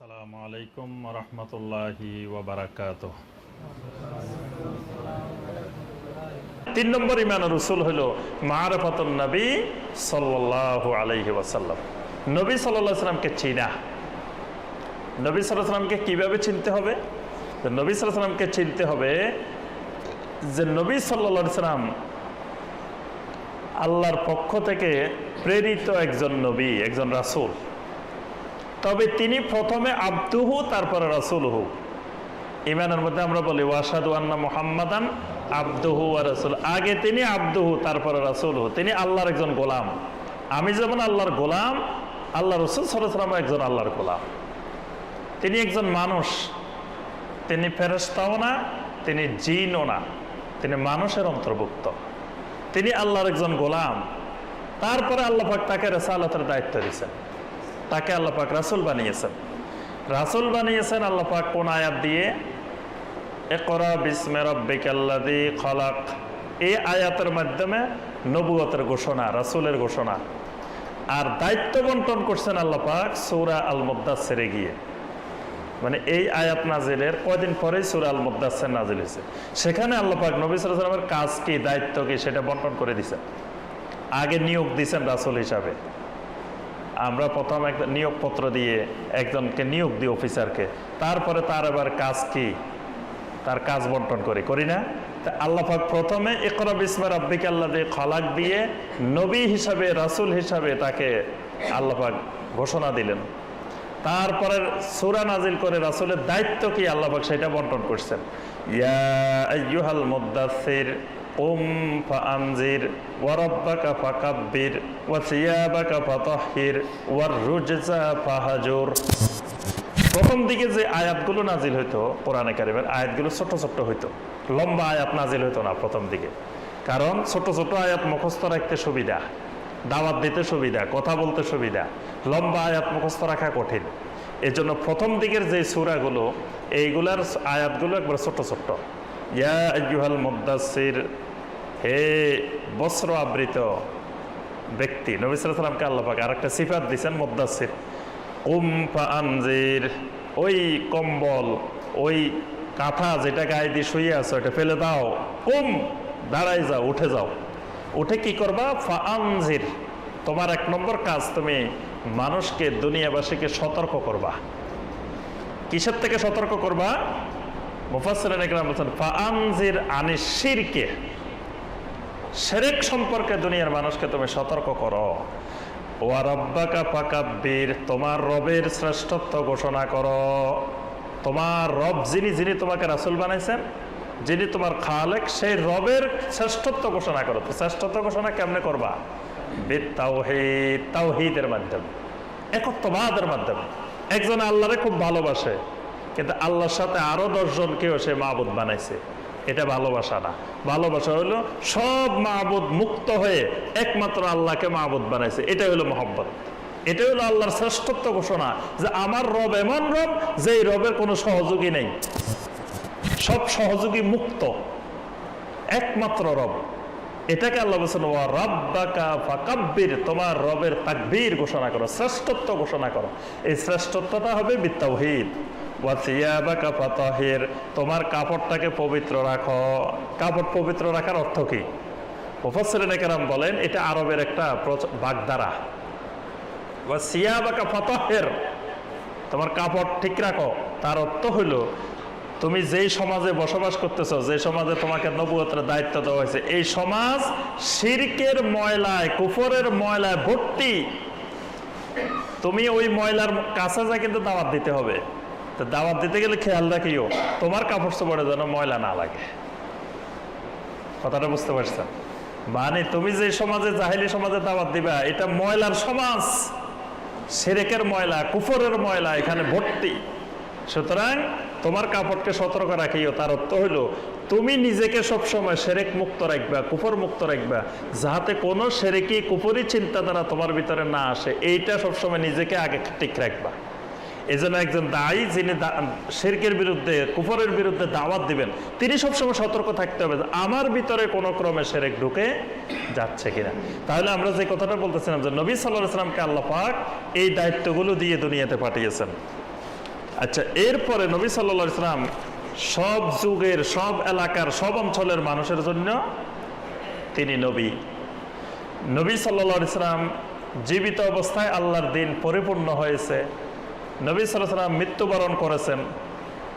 আসসালামু আলাইকুম রহমতুল্লাহি ওয়া বারাকাতুহ। 3 নম্বর ঈমানুর রসুল হলো মারিফাতুন নবী সাল্লাল্লাহু আলাইহি ওয়াসাল্লাম। নবী সাল্লাল্লাহু আলাইহি ওয়াসাল্লামকে চিনা। নবী সাল্লাল্লাহু আলাইহি ওয়াসাল্লামকে কিভাবে চিনতে হবে? নবী সাল্লাল্লাহু আলাইহি ওয়াসাল্লামকে চিনতে হবে যে নবী সাল্লাল্লাহু আলাইহি ওয়াসাল্লাম আল্লাহর পক্ষ থেকে প্রেরিত একজন নবী, একজন রাসূল। তবে তিনি প্রথমে আবদুহু, তারপরে রাসূলহু। ঈমানের মধ্যে আমরা বলি ওয়াশহাদু আন্না মুহাম্মাদান আবদুহু ওয়া রাসূল। আগে তিনি আবদুহু, তারপরে রাসূলহু। তিনি আল্লাহর একজন গোলাম। আমি যেমন আল্লাহর গোলাম, আল্লাহ রাসূল সাল্লাল্লাহু আলাইহি ওয়াসাল্লাম একজন আল্লাহর গোলাম। তিনি একজন মানুষ, তিনি ফেরেশতাও না, তিনি জিনও না, তিনি মানুষের অন্তর্ভুক্ত। তিনি আল্লাহর একজন গোলাম। তারপরে আল্লাহ পাক তাকে রিসালাতের দায়িত্ব দিয়েছেন, তাকে আল্লাহ পাক রাসূল বানিয়েছেন। রাসূল বানিয়েছেন আল্লাহ পাক কোন আয়াত দিয়ে? ইকরা বিসমি রাব্বিকাল্লাযী খলাক। এই আয়াতের মাধ্যমে নবুয়তের ঘোষণা, রাসূলের ঘোষণা। আর দায়িত্ব বন্টন করছেন আল্লাহ পাক সূরা আল মুদ্দাসসিরে গিয়ে। মানে এই আয়াত নাজিলের কয়দিন পরেই সূরা আল মুদ্দাসসির নাজিল হয়েছে। সেখানে আল্লাহ পাক নবী সাল্লাল্লাহু আলাইহি ওয়াসাল্লামের কাজ কি, দায়িত্ব কি, সেটা বন্টন করে দিয়েছেন। আগে নিয়োগ দিয়েছেন রাসূল হিসাবে। আমরা প্রথম একটা নিয়োগপত্র দিয়ে একজনকে নিয়োগ দিই, অফিসারকে। তারপরে তার আবার কাজ কি, তার কাজ বন্টন করি না? আল্লাহ পাক প্রথমে ইকরা বিসমি রাব্বিকাল্লাযী খলাক দিয়ে নবী হিসাবে, রাসূল হিসাবে তাকে আল্লাহ পাক ঘোষণা দিলেন। তারপরে সূরা নাজিল করে রাসূলের দায়িত্ব কি আল্লাহ পাক সেটা বন্টন করছেন। ইয়া আইয়ুহাল মুদ্দাসসির কুম ফাআনজির ওয়া রাব্বাকা ফাকাব্বির ওয়া সিয়াবাকা ফাতাহহির ওয়ার রুজজা ফাহাজুর। প্রথম দিকে যে আয়াতগুলো নাজিল হইতো কোরআনে কারিমের, আয়াতগুলো ছোট ছোট হইতো, লম্বা আয়াত নাজিল হইতো না প্রথম দিকে। কারণ ছোট ছোট আয়াত মুখস্থ রাখতে সুবিধা, দাওয়াত দিতে সুবিধা, কথা বলতে সুবিধা। লম্বা আয়াত মুখস্থ রাখা কঠিন। এজন্য প্রথম দিকের যে সূরাগুলো, এইগুলার আয়াতগুলো একবার ছোট ছোট। ইয়া আইয়ুহাল মুদ্দাসসির, হে বস্ত্র আবৃত ব্যক্তি। নবী সাল্লাল্লাহু আলাইহি ওয়াসাল্লামকে আল্লাহ পাক আরেকটা সিফাত দিয়েছেন মুদ্দাসসির। কুম ফাআনজির, ওই কম্বল, ওই কাঁথা যেটা গায়ে দিয়ে শুয়ে আছো, এটা ফেলে দাও। কুম, দাঁড়াই যাও, উঠে যাও। উঠে কি করবা? ফাআনজির, তোমার 1 নম্বর কাজ, তুমি মানুষকে, দুনিয়াবাসীকে সতর্ক করবা। কিসের থেকে সতর্ক করবা? মুফাসসিরিন ইকরাম বলেন ফাআনজির আনিশ শিরকে, শিরক সম্পর্কে দুনিয়ার মানুষকে তুমি সতর্ক করো। ওয়া রাব্বাকা ফাকাব্বির, তোমার রবের শ্রেষ্ঠত্ব ঘোষণা করো। তোমার রব যিনি তোমাকে রাসূল বানাইছেন, যিনি তোমার খালেক, সেই রবের শ্রেষ্ঠত্ব ঘোষণা করো। তো শ্রেষ্ঠত্ব ঘোষণা কেমনে করবা? বিত্তাওহীদ, তাওহীদের মাধ্যমে, একত্ববাদের মাধ্যমে। একজন আল্লাহরে খুব ভালোবাসে, কিন্তু আল্লাহর সাথে আরো 10 জনকেও সে মাবুদ বানাইছে। এটা ভালোবাসা না। ভালোবাসা হলো সব মাবুদ মুক্ত হয়ে একমাত্র আল্লাহকে মাবুদ বানাইছে। এটা হলো মহব্বত। এটা হলো আল্লাহর শ্রেষ্ঠত্ব ঘোষণা, যে আমার রব এমন রব যেই রবের কোনো সহযোগী নেই, সব সহযোগী মুক্ত, একমাত্র রব। এটাকে আল্লাহ বলেছেন ওয়া রাব্বাকা ফাকাব্বির, তোমার রবের তাকবীর ঘোষণা করো, শ্রেষ্ঠত্ব ঘোষণা করো। এই শ্রেষ্ঠত্বটা হবে বিত্তাওহীদ। ওয়া সিয়াবাকা ফাতাহির, তোমার কাপড়টাকে পবিত্র রাখো। কাপড় পবিত্র রাখার অর্থ কি? মুফাসসিরিন ইকরাম বলেন এটা আরবের একটা বাগধারা। ওয়া সিয়াবাকা ফাতাহির, তোমার কাপড় ঠিক রাখো। তার অর্থ হলো তুমি যেই সমাজে বসবাস করতেছো, যে সমাজে তোমাকে নবুয়তের দায়িত্ব দেওয়া হয়েছে, এই সমাজ শিরকের ময়লায়, কুফরের ময়লায় ভর্তি। তুমি ওই ময়লার কাছে যা কিন্তু দাওয়াত দিতে হবে। তো দাওয়াত দিতে গেলে খেয়াল রাখিও তোমার কাপড় চোপড়ে যেন ময়লা না লাগে। কথাটা বুঝতে পারছেন? মানে তুমি যে সমাজে, জাহেলি সমাজে দাওয়াত দিবা, এটা ময়লার সমাজ, শিরকের ময়লা, কুফরের ময়লা এখানে ভর্তি। সুতরাং তোমার কাপড়কে সতর্ক রাখিও। তার অর্থ হইল তুমি নিজেকে সবসময় শিরক মুক্ত রাখবা, কুফর মুক্ত রাখবা, যাতে কোনো শিরকি কুফরি চিন্তাধারা তোমার ভিতরে না আসে। এইটা সবসময় নিজেকে আগে ঠিক রাখবা। এজন্য একজন দায়ী, যিনি শিরকের বিরুদ্ধে, কুফরের বিরুদ্ধে দাওয়াত দিবেন, তিনি সবসময় সতর্ক থাকতে হবে আমার ভিতরে কোনো ক্রমে শিরক ঢুকে যাচ্ছে কিনা। তাহলে আমরা যে কথাটা বলতেছিলাম যে নবী সাল্লাল্লাহু আলাইহি ওয়াসাল্লামকে আল্লাহ পাক এই দায়িত্বগুলো দিয়ে দুনিয়াতে পাঠিয়েছেন। আচ্ছা, এরপরে নবী সাল্লাল্লাহু আলাইহি সাল্লাম সব যুগের, সব এলাকার, সব অঞ্চলের মানুষের জন্য তিনি নবী। নবী সাল্লাল্লাহু আলাইহি সাল্লাম জীবিত অবস্থায় আল্লাহর দিন পরিপূর্ণ হয়েছে। নবী সাল্লাল্লাহু আলাইহি সাল্লাম মৃত্যুবরণ করেছেন।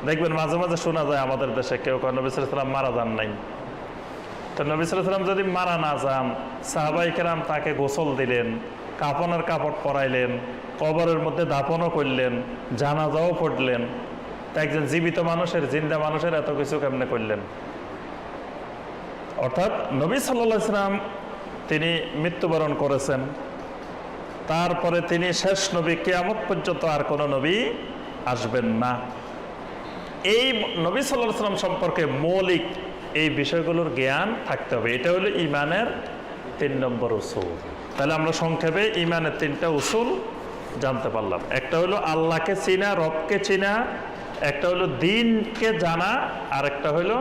দেখবেন মাঝে মাঝে শোনা যায় আমাদের দেশে কেউ কেউ নবী সাল্লাল্লাহু আলাইহি সাল্লাম মারা যান নাই। তো নবী সাল্লাল্লাহু আলাইহি সাল্লাম যদি মারা না যান, সাহাবায়ে কেরাম তাকে গোসল দিলেন, কাফনের কাপড় পরাইলেন, কবরের মধ্যে দাফনও করলেন, জানাজাও পড়লেন। তা একজন জীবিত মানুষের, জিন্দা মানুষের এত কিছু কেমনে করলেন? অর্থাৎ নবী সাল্লাল্লাহু আলাইহি সাল্লাম তিনি মৃত্যুবরণ করেছেন, তারপরে তিনি শেষ নবী, কিয়ামত পর্যন্ত আর কোনো নবী আসবেন না। এই নবী সাল্লাল্লাহু আলাইহি সাল্লাম সম্পর্কে মৌলিক এই বিষয়গুলোর জ্ঞান থাকতে হবে। এটা হলো ঈমানের 3 নম্বর উসুল। তাহলে আমরা সংক্ষেপে ঈমানের 3টা উসুল জানতে পারলাম। একটা হলো আল্লাহকে চিনা, রবকে চিনা, একটা হলো দ্বীনকে জানা, আর একটা হলো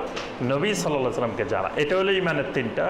নবী সাল্লাল্লাহু আলাইহি সাল্লামকে জানা। এটা হলো ঈমানের 3টা